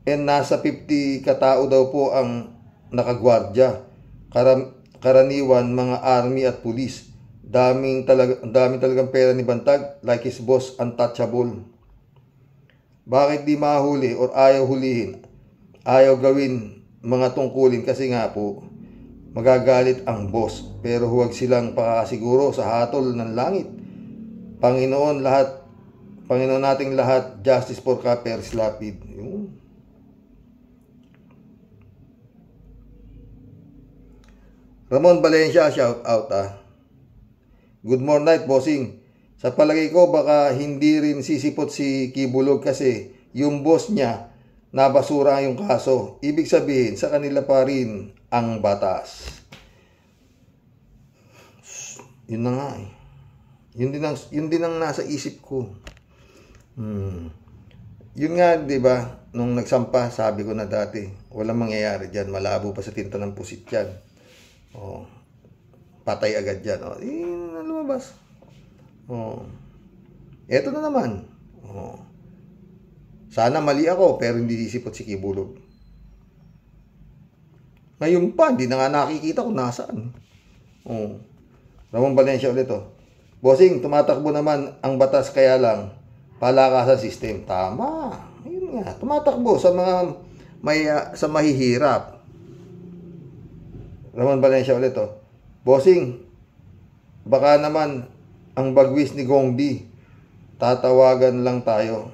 And nasa 50 katao daw po ang nakagwardya. Karaniwan mga army at police. Daming talagang pera ni Bantag, like his boss, untouchable. Bakit di mahuli or ayaw hulihin? Ayaw gawin mga tungkulin kasi nga po magagalit ang boss, pero huwag silang pakakasiguro sa hatol ng langit. Panginoon nating lahat, justice for Caperes Lapid. Ramon Valencia, shout out Good morning night, bossing. Sa palagay ko baka hindi rin sisipot si Kibulog kasi yung boss niya nabasura yung kaso. Ibig sabihin, sa kanila pa rin ang batas. Yun na nga eh. Yun din ang nasa isip ko. Yun nga, di ba? Nung nagsampa, sabi ko na dati, walang mangyayari dyan. Malabo pa sa tinta ng pusit yan. Oh, patay agad dyan. Oh, lumabas. Oh, eto na naman. Oh, sana mali ako, pero hindi sisipot si Kibulog. Ngayon pa, hindi na nga nakikita kung nasaan. Oh, Ramon Valencia ulit oh. Bossing, tumatakbo naman ang batas kaya lang palakasan system. Tama. Ayun nga, tumatakbo sa mga sa mahihirap. Ramon Valencia ulit oh. Bossing, baka naman ang bagwis ni Gongdi. Tatawagan lang tayo.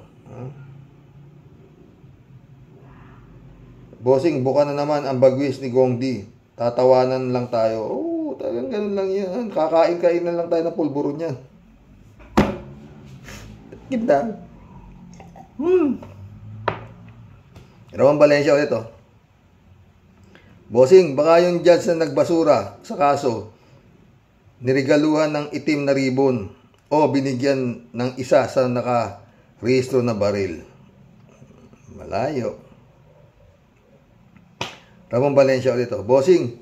Bossing, buka na naman ang bagwis ni Gongdi. Tatawanan lang tayo. Oh, talagang ganun lang yan. Kakain-kain na lang tayo ng pulburo niyan. Ganda. Ramon Valencia ulit oh. Bossing, baka yung judge na nagbasura sa kaso, niregaluhan ng itim na ribbon o binigyan ng isa sa naka-rehistro na baril. Malayo. Ramon Valencia ulit oh. Bossing,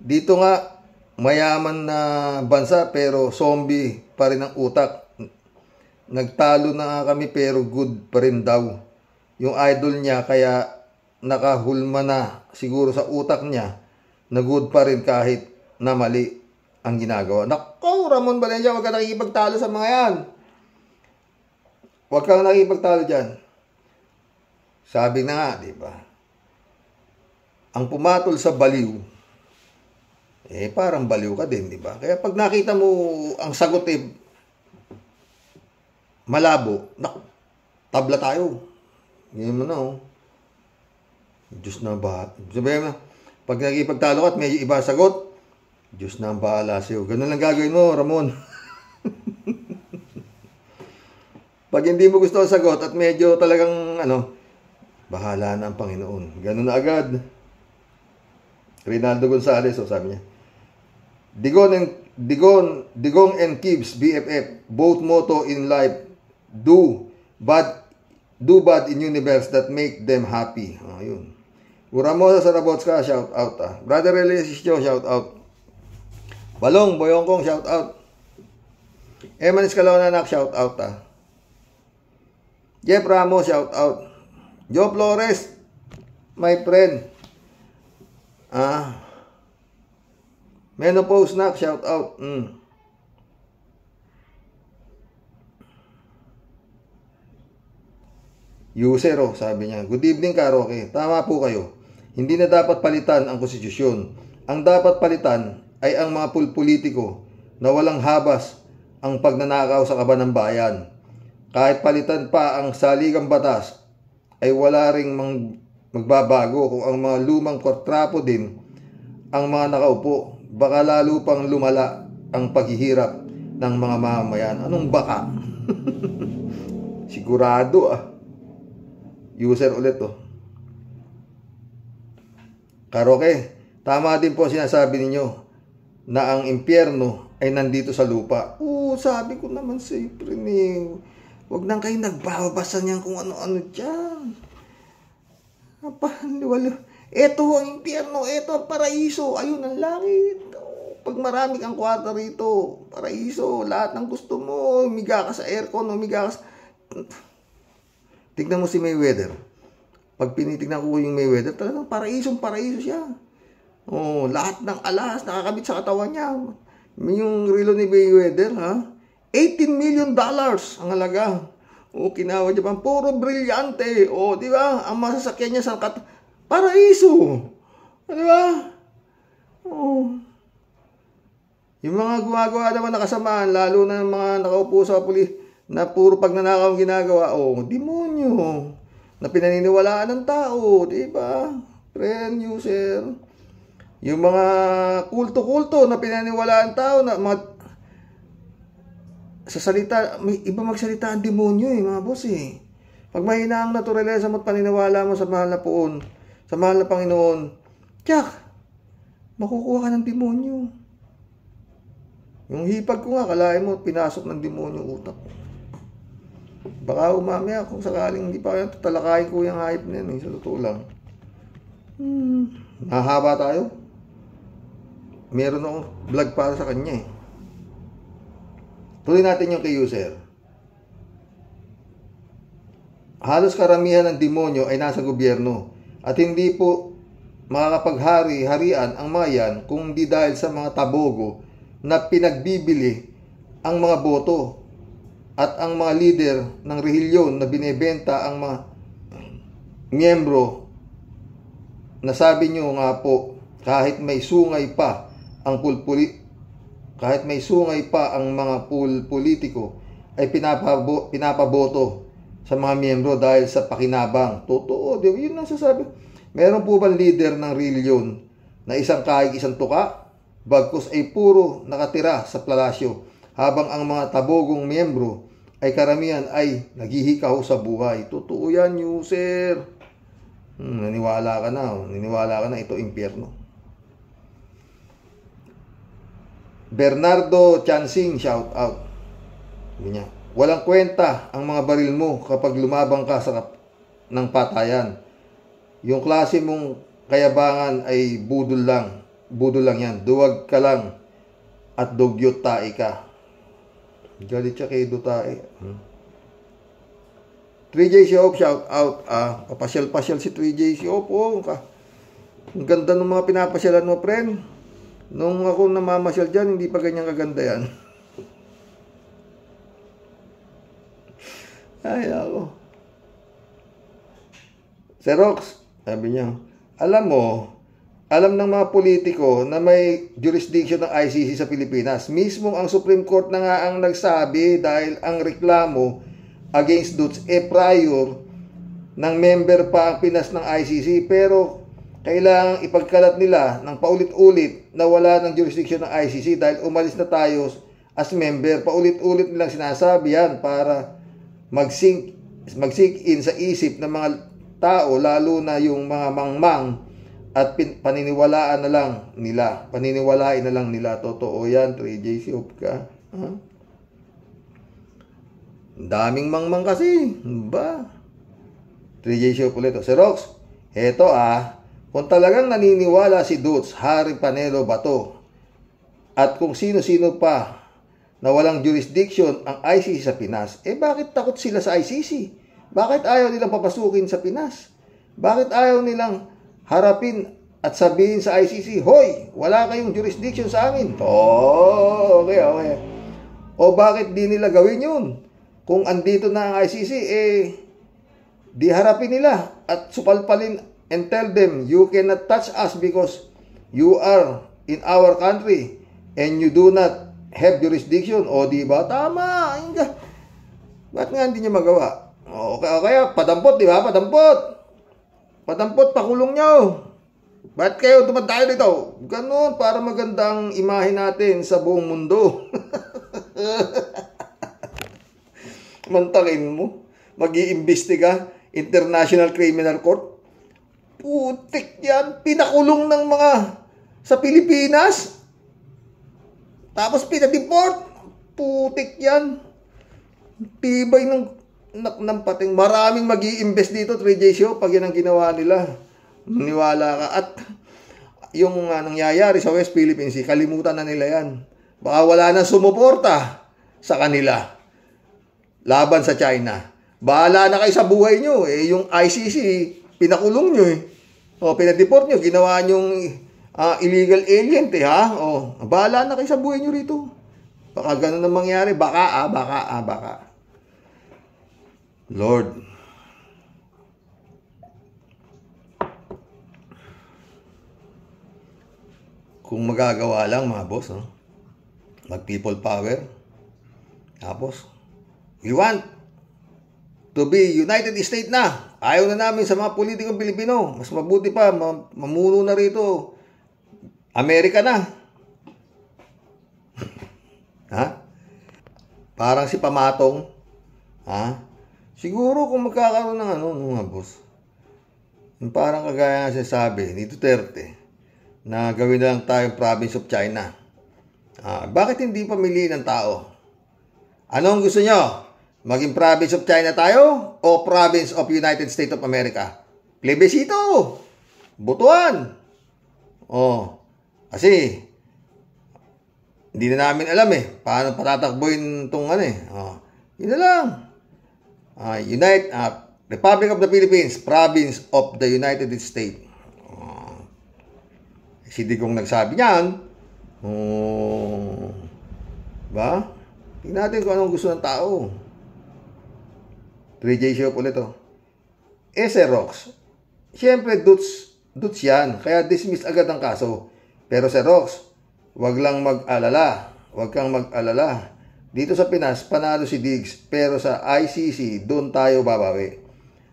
dito nga mayaman na bansa pero zombie pa rin ang utak. Nagtalo na nga kami pero good pa rin daw. Yung idol niya kaya nakahulma na siguro sa utak niya na good pa rin kahit na mali ang ginagawa. Nako, Ramon Valencia, huwag ka nakikipagtalo sa mga yan. Huwag kang nakikipagtalo dyan. Sabi na nga, di ba? Ang pumatol sa baliw, parang baliw ka din, di ba? Kaya pag nakita mo ang sagot malabo, tabla tayo. Ganyan mo na, oh. Diyos na ba? Sabihin mo, pag nakikipagtalo ka at medyo iba sagot, Diyos na ang bahala sa'yo. Ganun lang gagawin mo, Ramon. Pag hindi mo gusto ang sagot at medyo talagang, bahala na ang Panginoon. Ganun na agad. Rinaldo Gonzalez, sabi niya. Digong and Kibbs, BFF, both motto in life, do bad in universe that make them happy. Yun. Uramosa sa Rabotska, shout out. Brother Relisio, shout out. Balong Boyongkong, shout out. Eman Escalonanak, shout out. Jeff Ramos, shout out. Joe Flores, my friend. Menopause Nak, shout out. User, sabi niya. Good evening, Karoke. Tama po kayo. Hindi na dapat palitan ang konstitusyon. Ang dapat palitan ay ang mga politiko na walang habas ang pagnanakaw sa kaban ng bayan. Kahit palitan pa ang saligang batas, ay wala ring magbabago kung ang mga lumang kontrapo din ang mga nakaupo. Baka lalo pang lumala ang paghihirap ng mga mamamayan. Anong baka? Sigurado User ulit Karoke, tama din po sinasabi ninyo na ang impyerno ay nandito sa lupa. Sabi ko naman siyempre huwag nang kayo nagbabasa niyan kung ano-ano dyan. Ito ang impyerno, ito ang paraiso, ayun ang langit. Pag marami kang kwarta rito, paraiso, lahat ng gusto mo, umiga ka sa aircon, umiga ka sa... Tignan mo si Mayweather. Pag pinitignan ko yung Mayweather, talagang paraiso siya. Lahat ng alas nakakabit sa katawan niya. Yung relo ni Mayweather, $18 million ang halaga. Kinawa niya pa, puro brilyante. Di ba? Ang masasakyan niya sa paraiso. Di ba? Yung mga gumagawa naman na kasamaan, lalo na mga nakaupo sa pulis, na puro pagnanakaw ang ginagawa, demonyo na pinaniniwalaan ng tao, di ba? Friend, user. Yung mga kulto-kulto na pinaniniwalaan ng tao na sa salita, may iba magsalita ang demonyo mga boss Pag mahina ang naturalesa mo at paniniwala mo sa mahal na poon, sa mahal na Panginoon, makukuha ka ng demonyo. Yung hipag ko nga, kalahin mo, pinasok ng demonyo utak. Baka umamaya kung sakaling hindi pa yan, talakayin ko yung hype na yan, sa totoo lang. Mahaba tayo. Meron akong vlog para sa kanya eh. Tuloy natin yung kay user. Halos karamihan ng demonyo ay nasa gobyerno at hindi po makakapaghari-harian ang mga yan kung di dahil sa mga tabogo na pinagbibili ang mga boto at ang mga leader ng rehilyon na binebenta ang mga miyembro na sabi nyo nga po kahit may sungay pa ang mga politiko ay pinapaboto sa mga miyembro dahil sa pakinabang. Totoo, di ba? Yun ang sasabi. Meron po bang leader ng reliyon na isang kahig isang tuka? Bagkus ay puro nakatira sa palasyo, habang ang mga tabogong miyembro ay karamihan ay naghihikaw sa buhay. Totoo yan, user. Naniwala ka na ito impyerno. Bernardo Chansing, shout out. Ganyan. Walang kwenta ang mga baril mo kapag lumabang ka sa ng patayan. Yung klase mong kayabangan ay budol lang yan. Duwag ka lang at dugyot tae ka. Galit siya kay Dutae. 3J Shop, shout out. Papasyal-pasyal si 3J Shop. Ang ganda ng mga pinapasyalan mo, friend. Nung ako namamasyal dyan, hindi pa ganyan kaganda yan. Ay, ako. Xerox, sabi niya, alam ng mga politiko na may jurisdiction ng ICC sa Pilipinas. Mismo ang Supreme Court na nga ang nagsabi dahil ang reklamo against Dutch prior ng member pa ang Pinas ng ICC, pero kailangang ipagkalat nila ng paulit-ulit na wala ng jurisdiction ng ICC dahil umalis na tayo as member. Paulit-ulit nilang sinasabi yan para mag-sink in sa isip ng mga tao, lalo na yung mga mangmang, at paniniwalaan na lang nila. Totoo yan, 3J Shop ka. Daming mangmang kasi. Ba? 3J Shop ulit. Xerox, heto kung talagang naniniwala si Dutch, Harry Panelo Bato, at kung sino-sino pa na walang jurisdiction ang ICC sa Pinas, bakit takot sila sa ICC? Bakit ayaw nilang papasukin sa Pinas? Bakit ayaw nilang harapin at sabihin sa ICC, hoy, wala kayong jurisdiction sa amin? Okay. O bakit di nila gawin yun? Kung andito na ang ICC, di harapin nila at supalpalin and tell them, you cannot touch us because you are in our country and you do not have jurisdiction. O diba? Tama. Ba't nga hindi niya magawa? Kaya padampot, diba? Padampot, pakulong nyo. Ba't kayo dumadayo dito? Ganon, para magandang imahe natin sa buong mundo. Mantakin mo. Mag-iimbestiga, International Criminal Court. Putik yan. Pinakulong ng mga sa Pilipinas. Tapos pinadeport. Putik yan. Tibay ng pating. Maraming mag-i-invest dito, 3J Show, pag yan ang ginawa nila. Maniwala ka. At yung nangyayari sa West Philippines, kalimutan na nila yan. Baka wala na sumuporta sa kanila laban sa China. Bahala na kayo sa buhay nyo. Yung ICC, pinakulong nyo pinadeport nyo. Ginawa nyong illegal alien, bahala na kayo sa buhay nyo rito. Baka ganun ang mangyari. Baka. Lord. Kung magagawa lang, mga boss, mag-people power. Tapos, we want to be United States na. Ayaw na namin sa mga politikong Pilipino. Mas mabuti pa, mamuno na rito. Amerika na. Parang si Pamatong. Siguro kung magkakaroon ng mga boss. Parang kagaya nga sabi ni Duterte na gawin na lang tayong province of China. Bakit hindi pamiliin ng tao? Ano ang gusto nyo? Maging province of China tayo o province of United States of America? Plebisito! Butuan! Kasi hindi na namin alam paano patatakbuhin itong yun na lang. Republic of the Philippines, province of the United States. Si Digong nagsabi niyan. Ba? Tingnan natin kung anong gusto ng tao. 3J show ulit Sir Rox, siyempre duts yan, kaya dismiss agad ang kaso. Pero Sir Rox, wag kang mag-alala. Dito sa Pinas, panalo si Diggs, pero sa ICC, doon tayo babawi.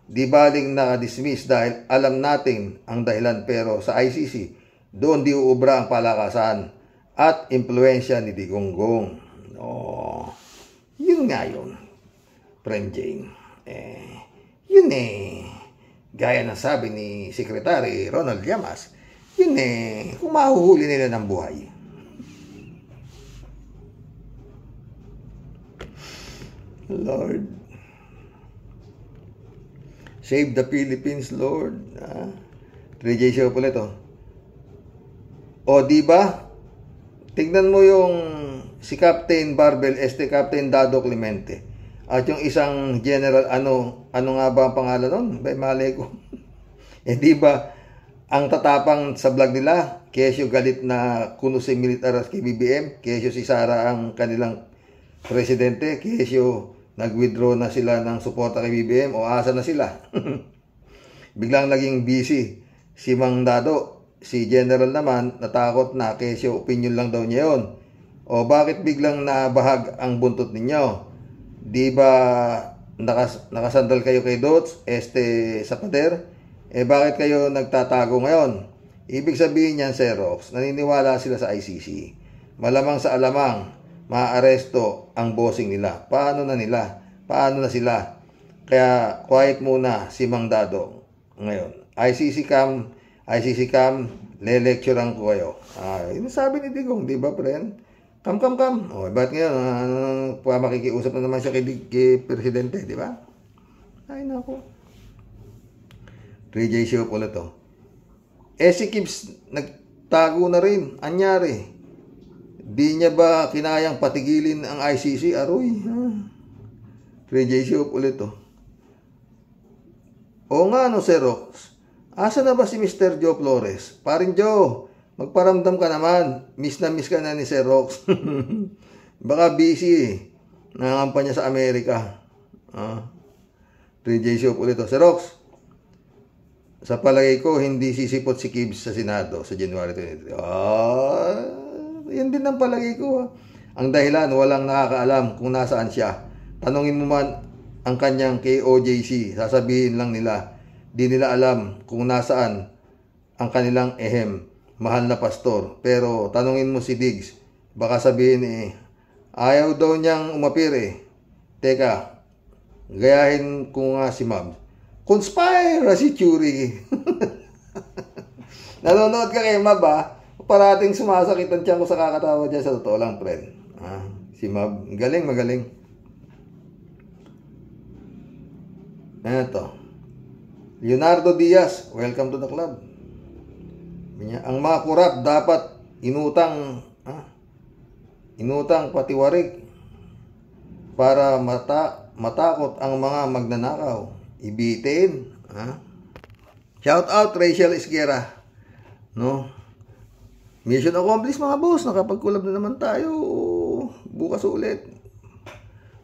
Di baling naka-dismiss dahil alam natin ang dahilan, pero sa ICC, doon di uubra ang palakasan at impluensya ni Digonggong. Yun nga yun, Friend Jane. Yun gaya ng sabi ni Secretary Ronald Llamas, yun kung mahuhuli nila ng buhay. Lord, save the Philippines, Lord. 3J show ulit diba? Tignan mo yung si Captain Barbel, Captain Dado Clemente. At yung isang general, ano nga ba ang pangalan nun? Malay ko. Diba, ang tatapang sa vlog nila, kesyo galit na kuno si militar at KBBM, kesyo si Sara ang kanilang presidente, kesyo nag-withdraw na sila ng suporta kay BBM o asa na sila. Biglang naging busy si Mang Dado. Si General naman natakot na kesyo opinion lang daw niya yun. O bakit biglang nabahag ang buntot ninyo? Di ba nakasandal kayo kay Dots, sa pader? Bakit kayo nagtatago ngayon? Ibig sabihin niyan, Sir Rox, naniniwala sila sa ICC. Malamang sa alamang, maaresto ang bossing nila. Paano na sila? Kaya quiet muna si Mang Dado ngayon. ICC cam, le-lecturean ko kayo. Yun sabi ni Digong, di ba, friend? Come. Ba't ngayon, makikiusap na naman siya kay Presidente, di ba? Ay, naku. 3J show ulit si Kibbs, nagtago na rin. Anyari? Di niya ba kinayang patigilin ang ICC? Aroy. 3J show ulit Sir Rox. Asa na ba si Mr. Joe Flores? Parin Joe, magparamdam ka naman. Miss ka na ni Sir Rox. Baka busy nangangampanya sa Amerika. 3J show ulit Sir Rox, sa palagay ko, hindi sisipot si Kibbs sa Senado sa January 23. Yan din ang palagay ko. Ang dahilan, walang nakakaalam kung nasaan siya. Tanungin mo man ang kanyang KOJC, sasabihin lang nila, di nila alam kung nasaan ang kanilang mahal na pastor. Pero tanungin mo si Diggs, baka sabihin ayaw daw niyang umapir Teka, gayahin ko nga si Mab. Conspiracy theory. Nanonood ka kay Mab parating sumasakit ang tiyan ko sa kakatawa dyan. Sa totoo lang, friend. Si Mab, magaling. Ito. Leonardo Diaz, welcome to the club. Ang mga kurap dapat inutang patiwarik para matakot ang mga magnanakaw. Ibitin. Shout out Rachel Esguera. Mission accomplished mga boss. Nakapag-collab na naman tayo. Bukas ulit.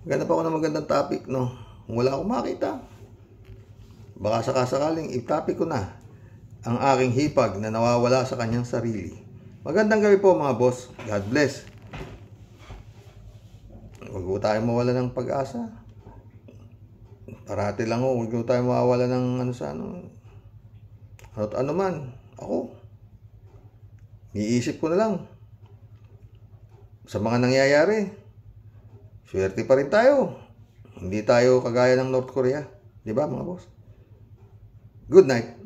Maganda pa ako ng magandang topic. Kung wala akong makita, baka sakasakaling i-topic ko na ang aking hipag na nawawala sa kanyang sarili. Magandang gabi po mga boss. God bless. Huwag po tayo mawala ng pag-asa. Parati lang huwag po tayo mawala ng ano man. Ako, iisip ko na lang sa mga nangyayari. Swerte pa rin tayo. Hindi tayo kagaya ng North Korea. Di ba mga boss? Good night.